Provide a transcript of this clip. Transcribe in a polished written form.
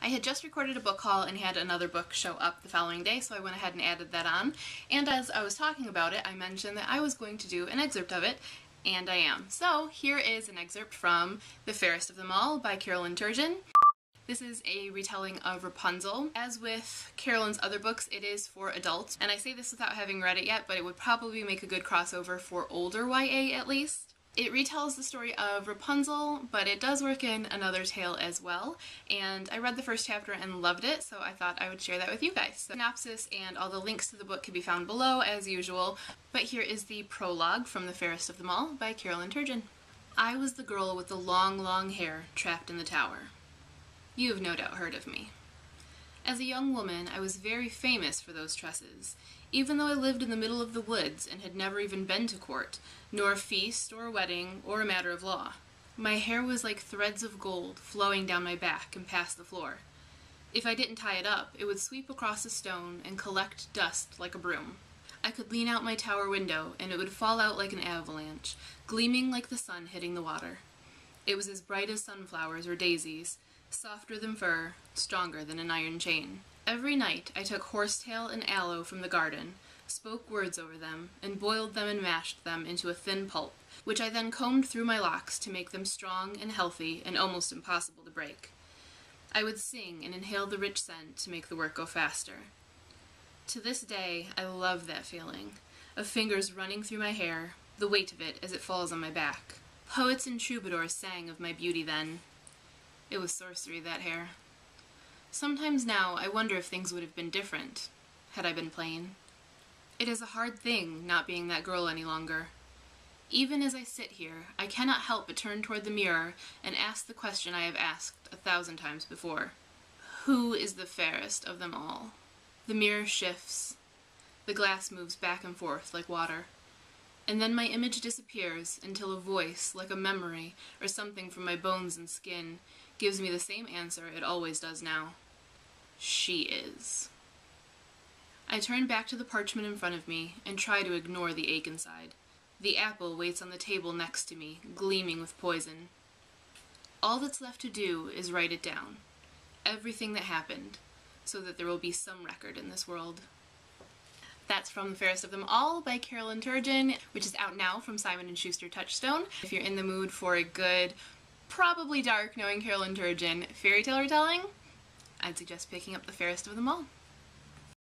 I had just recorded a book haul and had another book show up the following day, so I went ahead and added that on. And as I was talking about it, I mentioned that I was going to do an excerpt of it, and I am. So here is an excerpt from The Fairest of Them All by Carolyn Turgeon. This is a retelling of Rapunzel. As with Carolyn's other books, it is for adults, and I say this without having read it yet, but it would probably make a good crossover for older YA at least. It retells the story of Rapunzel, but it does work in another tale as well, and I read the first chapter and loved it, so I thought I would share that with you guys. So, synopsis and all the links to the book can be found below as usual, but here is the prologue from The Fairest of Them All by Carolyn Turgeon. I was the girl with the long, long hair trapped in the tower. You have no doubt heard of me. As a young woman, I was very famous for those tresses, even though I lived in the middle of the woods and had never even been to court, nor a feast or a wedding or a matter of law. My hair was like threads of gold flowing down my back and past the floor. If I didn't tie it up, it would sweep across a stone and collect dust like a broom. I could lean out my tower window and it would fall out like an avalanche, gleaming like the sun hitting the water. It was as bright as sunflowers or daisies, softer than fur, stronger than an iron chain. Every night I took horsetail and aloe from the garden, spoke words over them, and boiled them and mashed them into a thin pulp, which I then combed through my locks to make them strong and healthy and almost impossible to break. I would sing and inhale the rich scent to make the work go faster. To this day, I love that feeling, of fingers running through my hair, the weight of it as it falls on my back. Poets and troubadours sang of my beauty then. It was sorcery, that hair. Sometimes now I wonder if things would have been different, had I been plain. It is a hard thing not being that girl any longer. Even as I sit here, I cannot help but turn toward the mirror and ask the question I have asked 1,000 times before. Who is the fairest of them all? The mirror shifts. The glass moves back and forth like water. And then my image disappears until a voice, like a memory or something from my bones and skin, gives me the same answer it always does now. She is. I turn back to the parchment in front of me and try to ignore the ache inside. The apple waits on the table next to me, gleaming with poison. All that's left to do is write it down. Everything that happened, so that there will be some record in this world. That's from The Fairest of Them All by Carolyn Turgeon, which is out now from Simon & Schuster Touchstone. If you're in the mood for a good, probably dark, knowing Carolyn Turgeon fairy tale retelling, I'd suggest picking up The Fairest of Them All.